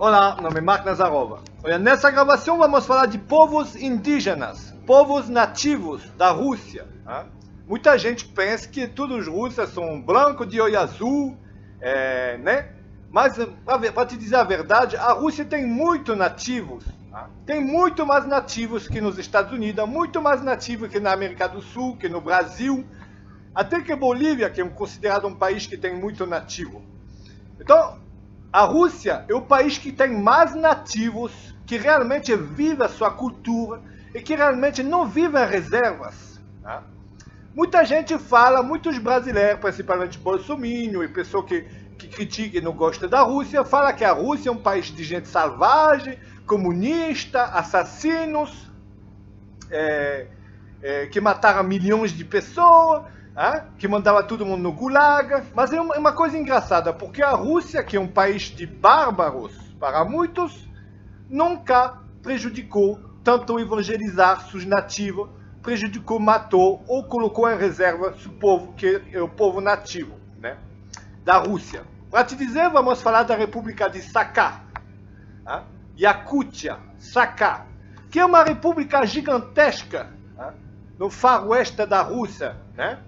Olá, meu nome é Mark Nazarova. Olha, nessa gravação vamos falar de povos indígenas, povos nativos da Rússia. Tá? Muita gente pensa que todos os russos são brancos de olho azul, né? Mas, para te dizer a verdade, a Rússia tem muito nativos. Tá? Tem muito mais nativos que nos Estados Unidos, muito mais nativos que na América do Sul, que no Brasil. Até que Bolívia, que é considerado um país que tem muito nativo. Então, a Rússia é o país que tem mais nativos, que realmente vive a sua cultura e que realmente não vive em reservas. Tá? Muita gente fala, muitos brasileiros, principalmente bolsominion e pessoas que criticam e não gostam da Rússia, fala que a Rússia é um país de gente selvagem, comunista, assassinos, que mataram milhões de pessoas, que mandava todo mundo no gulag. Mas é uma coisa engraçada, porque a Rússia, que é um país de bárbaros para muitos, nunca prejudicou tanto evangelizar seus nativos, prejudicou, matou ou colocou em reserva o povo, que é o povo nativo, né, da Rússia. Para te dizer, vamos falar da República de Sakha, Yakutia, Sakha, que é uma república gigantesca no faroeste da Rússia, né?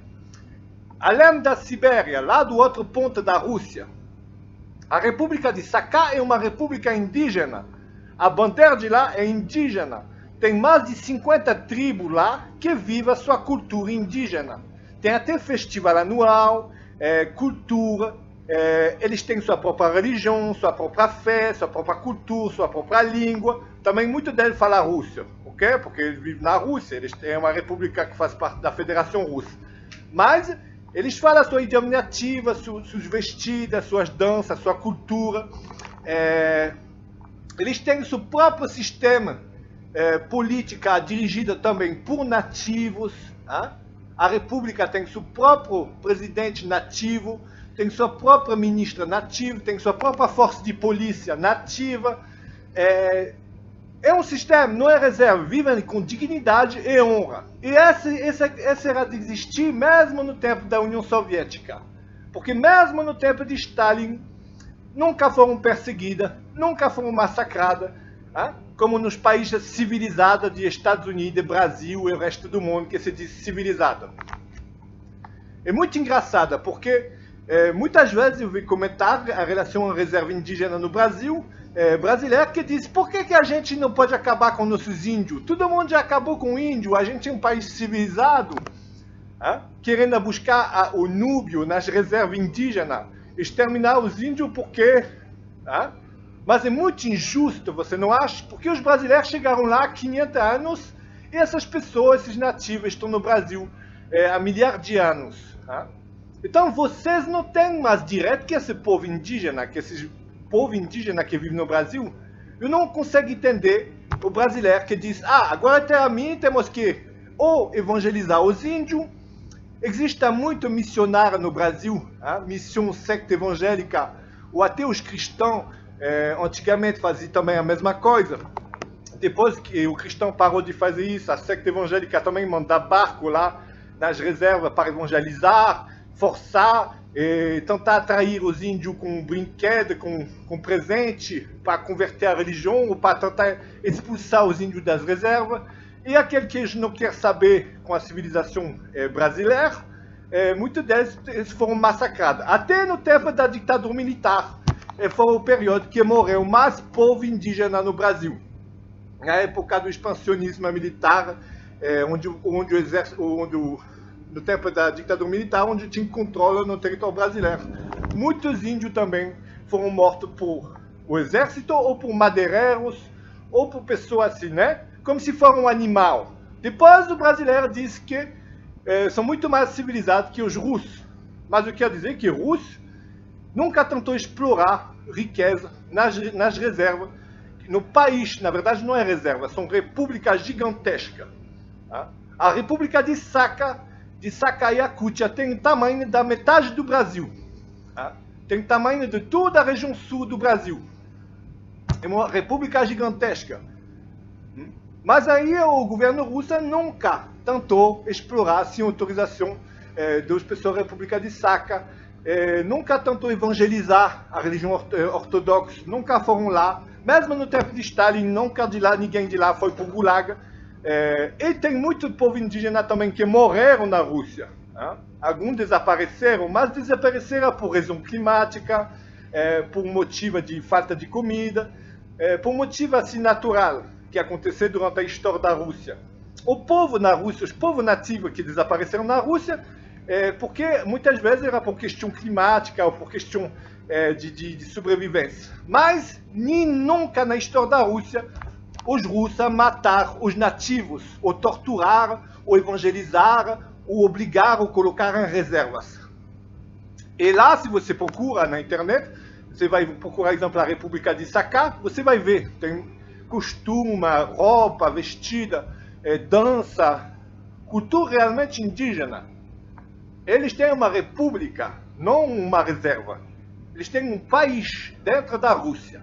Além da Sibéria, lá do outro ponto da Rússia. A República de Sakha é uma república indígena. A bandeira de lá é indígena. Tem mais de 50 tribos lá que vivem a sua cultura indígena. Tem até festival anual, cultura. Eles têm sua própria religião, sua própria fé, sua própria cultura, sua própria língua. Também muito deles falam russo, ok? Porque eles vivem na Rússia. Eles têm uma república que faz parte da Federação Russa. Mas eles falam a sua idioma nativa, seus vestidos, suas danças, sua cultura. Eles têm o seu próprio sistema política dirigida também por nativos. A república tem seu próprio presidente nativo, tem sua própria ministra nativa, tem sua própria força de polícia nativa. É um sistema, não é reserva, vivem com dignidade e honra. E esse era de existir mesmo no tempo da União Soviética. Porque mesmo no tempo de Stalin, nunca foram perseguidas, nunca foram massacradas, como nos países civilizados de Estados Unidos, Brasil e o resto do mundo, que se diz civilizado. É muito engraçado, porque muitas vezes eu vi comentar a relação à reserva indígena no Brasil, brasileiro, que diz: por que a gente não pode acabar com nossos índios? Todo mundo já acabou com o índio, a gente é um país civilizado, querendo buscar o núbio nas reservas indígenas, exterminar os índios porque... Mas é muito injusto, você não acha? Porque os brasileiros chegaram lá há 500 anos e essas pessoas, esses nativos, estão no Brasil há milhares de anos. Então vocês não têm mais direito que esse povo indígena, que esses povo indígena que vive no Brasil. Eu não consigo entender o brasileiro que diz: agora até a mim temos que ou evangelizar os índios. Existe muito missionário no Brasil, missão secta evangélica, ou até os cristãos antigamente faziam também a mesma coisa. Depois que o cristão parou de fazer isso, a secta evangélica também manda barco lá nas reservas para evangelizar, forçar, tentar atrair os índios com brinquedo, com presente, para converter a religião, ou para tentar expulsar os índios das reservas. E aquele que não quer saber com a civilização brasileira, muitos deles foram massacrados. Até no tempo da ditadura militar, foi o período que morreu mais povo indígena no Brasil. Na época do expansionismo militar, onde o exército... no tempo da ditadura militar, onde tinha controle no território brasileiro. Muitos índios também foram mortos por o exército, ou por madeireiros, ou por pessoas assim, né? Como se fosse um animal. Depois o brasileiro diz que são muito mais civilizados que os russos. Mas eu quero dizer que o russo nunca tentou explorar riqueza nas reservas. No país, na verdade não é reserva, são repúblicas gigantescas. A República de Sakha, Yakutia, tem o tamanho da metade do Brasil. Tem o tamanho de toda a região sul do Brasil. É uma república gigantesca. Mas aí o governo russo nunca tentou explorar sem autorização das pessoas da República de Sakha, nunca tentou evangelizar a religião ortodoxa, nunca foram lá. Mesmo no tempo de Stalin, nunca ninguém de lá foi para o Gulag. E tem muito povo indígena também que morreram na Rússia. Né? Alguns desapareceram, mas desapareceram por razão climática, por motivo de falta de comida, por motivo assim natural que aconteceu durante a história da Rússia. O povo na Rússia, os povos nativos que desapareceram na Rússia, porque muitas vezes era por questão climática ou por questão de sobrevivência. Mas nem nunca na história da Rússia os russos mataram os nativos, ou torturaram, ou evangelizaram, ou obrigaram, ou colocaram em reservas. E lá, se você procura na internet, você vai procurar, exemplo, a República de Sakha, você vai ver, tem costume, roupa, vestida, dança, cultura realmente indígena. Eles têm uma república, não uma reserva. Eles têm um país dentro da Rússia.